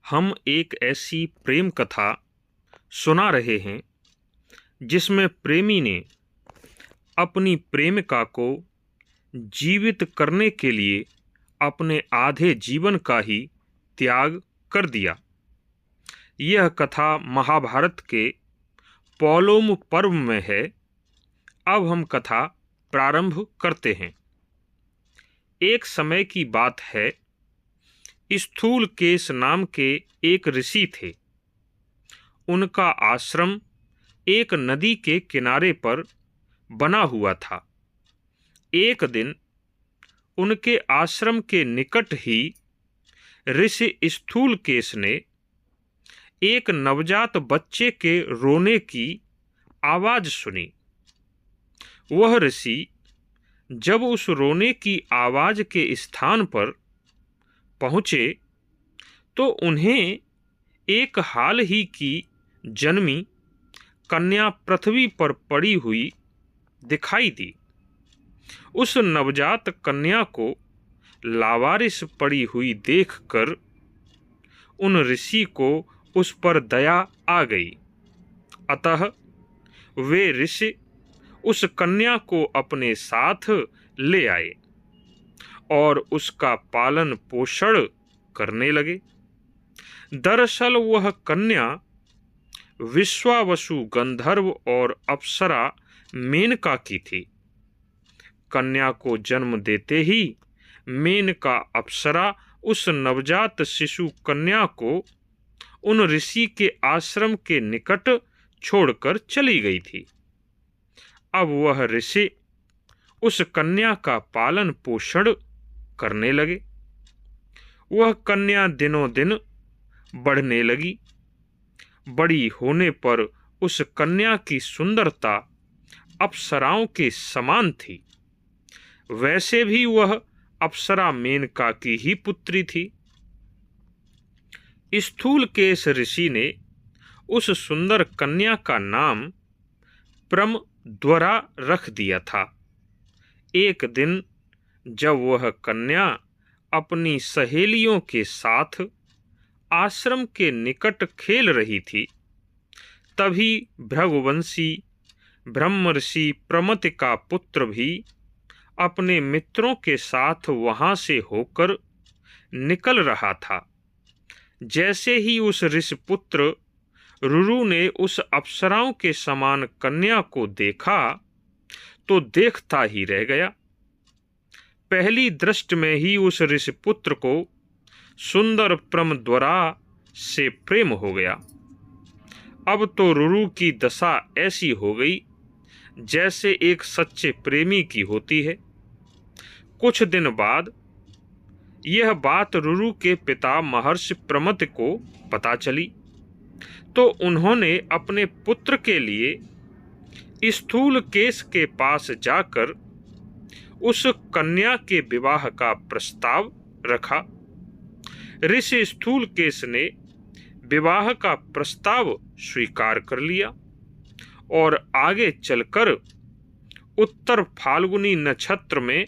हम एक ऐसी प्रेम कथा सुना रहे हैं जिसमें प्रेमी ने अपनी प्रेमिका को जीवित करने के लिए अपने आधे जीवन का ही त्याग कर दिया। यह कथा महाभारत के पौलोम पर्व में है। अब हम कथा प्रारंभ करते हैं। एक समय की बात है, स्थूलकेश नाम के एक ऋषि थे। उनका आश्रम एक नदी के किनारे पर बना हुआ था। एक दिन उनके आश्रम के निकट ही ऋषि स्थूलकेश ने एक नवजात बच्चे के रोने की आवाज सुनी। वह ऋषि जब उस रोने की आवाज के स्थान पर पहुँचे तो उन्हें एक हाल ही की जन्मी कन्या पृथ्वी पर पड़ी हुई दिखाई दी। उस नवजात कन्या को लावारिस पड़ी हुई देखकर उन ऋषि को उस पर दया आ गई। अतः वे ऋषि उस कन्या को अपने साथ ले आए और उसका पालन पोषण करने लगे। दरअसल वह कन्या विश्वावसु गंधर्व और अप्सरा मेनका की थी। कन्या को जन्म देते ही मेनका अप्सरा उस नवजात शिशु कन्या को उन ऋषि के आश्रम के निकट छोड़कर चली गई थी। अब वह ऋषि उस कन्या का पालन पोषण करने लगे। वह कन्या दिनों दिन बढ़ने लगी। बड़ी होने पर उस कन्या की सुंदरता अप्सराओं के समान थी। वैसे भी वह अप्सरा मेनका की ही पुत्री थी। स्थूलकेश ऋषि ने उस सुंदर कन्या का नाम प्रमद्वरा रख दिया था। एक दिन जब वह कन्या अपनी सहेलियों के साथ आश्रम के निकट खेल रही थी, तभी भृगुवंशी ब्रह्मर्षि प्रमति का पुत्र भी अपने मित्रों के साथ वहां से होकर निकल रहा था। जैसे ही उस ऋषिपुत्र रुरु ने उस अप्सराओं के समान कन्या को देखा तो देखता ही रह गया। पहली दृष्टि में ही उस ऋषिपुत्र को सुंदर प्रमद्वरा से प्रेम हो गया। अब तो रुरु की दशा ऐसी हो गई जैसे एक सच्चे प्रेमी की होती है। कुछ दिन बाद यह बात रुरु के पिता महर्षि प्रमति को पता चली तो उन्होंने अपने पुत्र के लिए स्थूलकेश के पास जाकर उस कन्या के विवाह का प्रस्ताव रखा। ऋषि स्थूलकेश ने विवाह का प्रस्ताव स्वीकार कर लिया और आगे चलकर उत्तर फाल्गुनी नक्षत्र में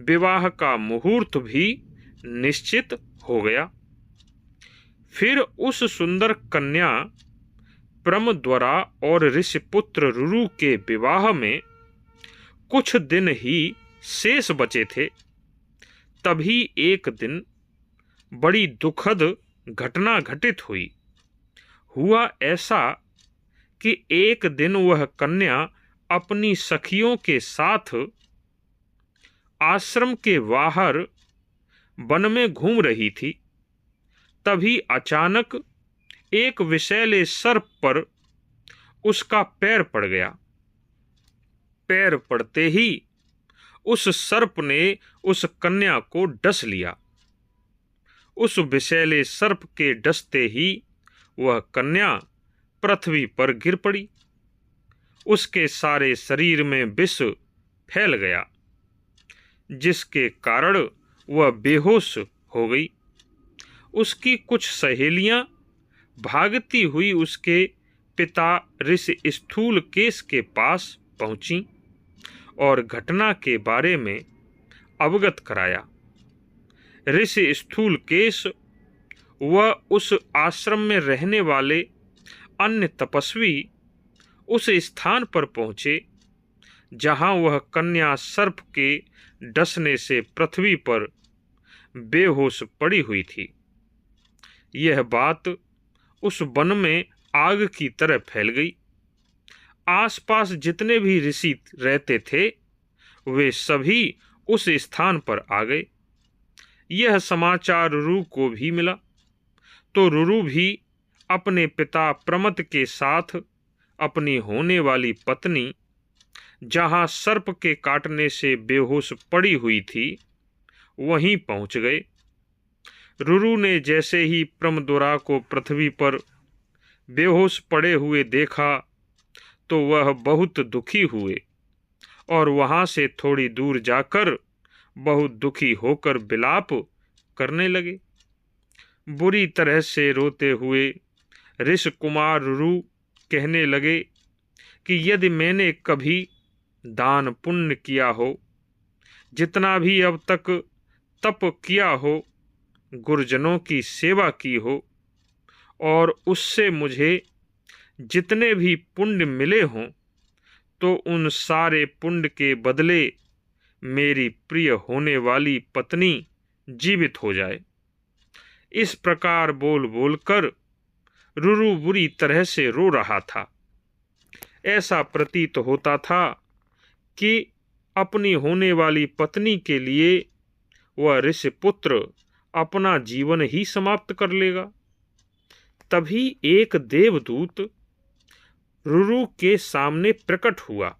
विवाह का मुहूर्त भी निश्चित हो गया। फिर उस सुंदर कन्या प्रमद्वरा और ऋषिपुत्र रुरु के विवाह में कुछ दिन ही शेष बचे थे। तभी एक दिन बड़ी दुखद घटना घटित हुई। हुआ ऐसा कि एक दिन वह कन्या अपनी सखियों के साथ आश्रम के बाहर वन में घूम रही थी। तभी अचानक एक विषैले सर्प पर उसका पैर पड़ गया। पैर पड़ते ही उस सर्प ने उस कन्या को डस लिया। उस विषैले सर्प के डसते ही वह कन्या पृथ्वी पर गिर पड़ी। उसके सारे शरीर में विष फैल गया, जिसके कारण वह बेहोश हो गई। उसकी कुछ सहेलियां भागती हुई उसके पिता ऋषि स्थूलकेश के पास पहुंची और घटना के बारे में अवगत कराया। ऋषि स्थूलकेश वह उस आश्रम में रहने वाले अन्य तपस्वी उस स्थान पर पहुंचे जहां वह कन्या सर्प के डसने से पृथ्वी पर बेहोश पड़ी हुई थी। यह बात उस वन में आग की तरह फैल गई। आसपास जितने भी ऋषि रहते थे वे सभी उस स्थान पर आ गए। यह समाचार रुरु को भी मिला तो रुरु भी अपने पिता प्रमथ के साथ अपनी होने वाली पत्नी जहां सर्प के काटने से बेहोश पड़ी हुई थी वहीं पहुंच गए। रुरु ने जैसे ही प्रमदुरा को पृथ्वी पर बेहोश पड़े हुए देखा तो वह बहुत दुखी हुए और वहां से थोड़ी दूर जाकर बहुत दुखी होकर विलाप करने लगे। बुरी तरह से रोते हुए ऋषि कुमार रुरु कहने लगे कि यदि मैंने कभी दान पुण्य किया हो, जितना भी अब तक तप किया हो, गुरुजनों की सेवा की हो और उससे मुझे जितने भी पुण्य मिले हों, तो उन सारे पुण्य के बदले मेरी प्रिय होने वाली पत्नी जीवित हो जाए। इस प्रकार बोल बोलकर रुरु बुरी तरह से रो रहा था। ऐसा प्रतीत होता था कि अपनी होने वाली पत्नी के लिए वह ऋषिपुत्र अपना जीवन ही समाप्त कर लेगा। तभी एक देवदूत रुरु के सामने प्रकट हुआ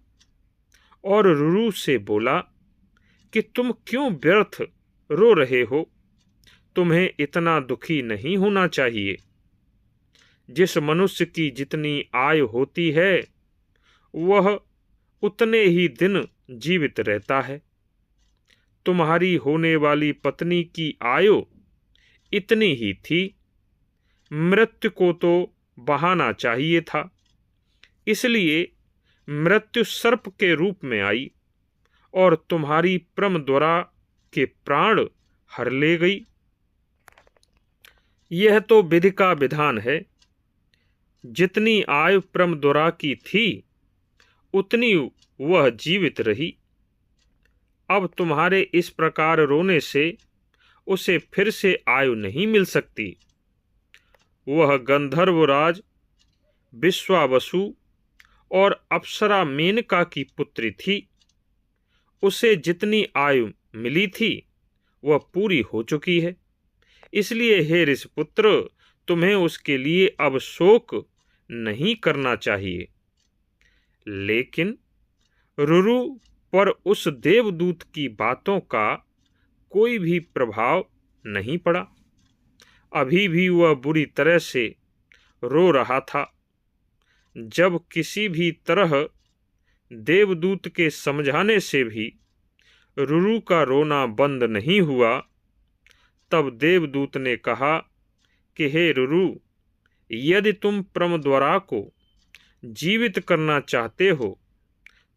और रुरु से बोला कि तुम क्यों व्यर्थ रो रहे हो? तुम्हें इतना दुखी नहीं होना चाहिए। जिस मनुष्य की जितनी आयु होती है वह उतने ही दिन जीवित रहता है। तुम्हारी होने वाली पत्नी की आयु इतनी ही थी। मृत्यु को तो बहाना चाहिए था, इसलिए मृत्यु सर्प के रूप में आई और तुम्हारी प्रमद्वरा के प्राण हर ले गई। यह तो विधि का विधान है। जितनी आयु प्रमद्वरा की थी उतनी वह जीवित रही। अब तुम्हारे इस प्रकार रोने से उसे फिर से आयु नहीं मिल सकती। वह गंधर्वराज विश्वावसु और अप्सरा मेनका की पुत्री थी। उसे जितनी आयु मिली थी वह पूरी हो चुकी है। इसलिए हे ऋषिपुत्र, तुम्हें उसके लिए अब शोक नहीं करना चाहिए। लेकिन रुरु पर उस देवदूत की बातों का कोई भी प्रभाव नहीं पड़ा। अभी भी वह बुरी तरह से रो रहा था। जब किसी भी तरह देवदूत के समझाने से भी रुरु का रोना बंद नहीं हुआ, तब देवदूत ने कहा कि हे रुरु, यदि तुम प्रमद्वरा को जीवित करना चाहते हो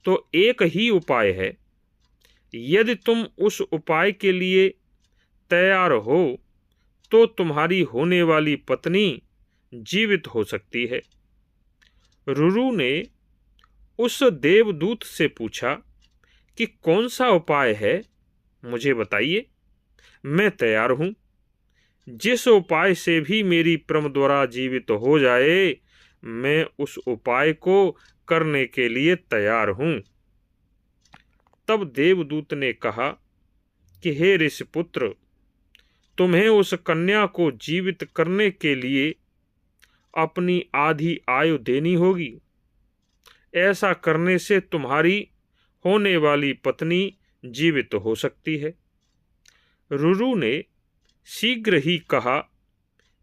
तो एक ही उपाय है। यदि तुम उस उपाय के लिए तैयार हो तो तुम्हारी होने वाली पत्नी जीवित हो सकती है। रुरु ने उस देवदूत से पूछा कि कौन सा उपाय है, मुझे बताइए, मैं तैयार हूं। जिस उपाय से भी मेरी प्रमद्वरा जीवित हो जाए, मैं उस उपाय को करने के लिए तैयार हूं। तब देवदूत ने कहा कि हे ऋषिपुत्र, तुम्हें उस कन्या को जीवित करने के लिए अपनी आधी आयु देनी होगी। ऐसा करने से तुम्हारी होने वाली पत्नी जीवित हो सकती है। रुरु ने शीघ्र ही कहा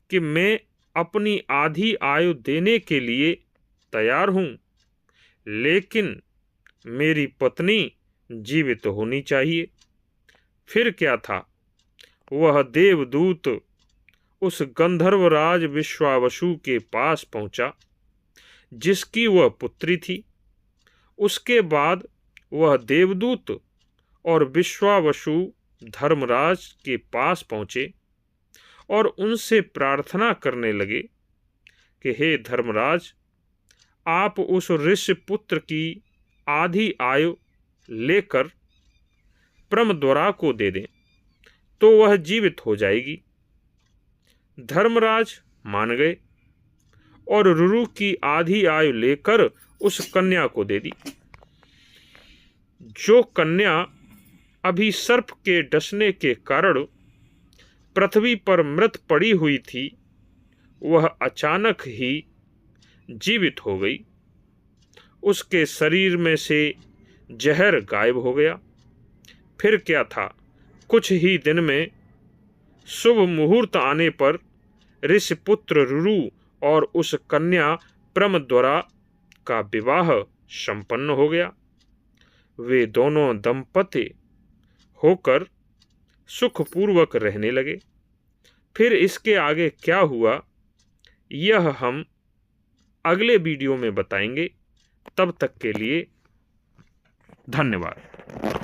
कि मैं अपनी आधी आयु देने के लिए तैयार हूं, लेकिन मेरी पत्नी जीवित होनी चाहिए। फिर क्या था, वह देवदूत उस गंधर्वराज विश्वावसु के पास पहुंचा जिसकी वह पुत्री थी। उसके बाद वह देवदूत और विश्वावसु धर्मराज के पास पहुंचे और उनसे प्रार्थना करने लगे कि हे धर्मराज, आप उस ऋषि पुत्र की आधी आयु लेकर प्रमद्वरा को दे दें तो वह जीवित हो जाएगी। धर्मराज मान गए और रुरु की आधी आयु लेकर उस कन्या को दे दी। जो कन्या अभी सर्प के डसने के कारण पृथ्वी पर मृत पड़ी हुई थी, वह अचानक ही जीवित हो गई। उसके शरीर में से जहर गायब हो गया। फिर क्या था, कुछ ही दिन में शुभ मुहूर्त आने पर ऋषिपुत्र रुरु और उस कन्या प्रमद्वरा का विवाह संपन्न हो गया। वे दोनों दंपति होकर सुखपूर्वक रहने लगे। फिर इसके आगे क्या हुआ, यह हम अगले वीडियो में बताएंगे। तब तक के लिए धन्यवाद।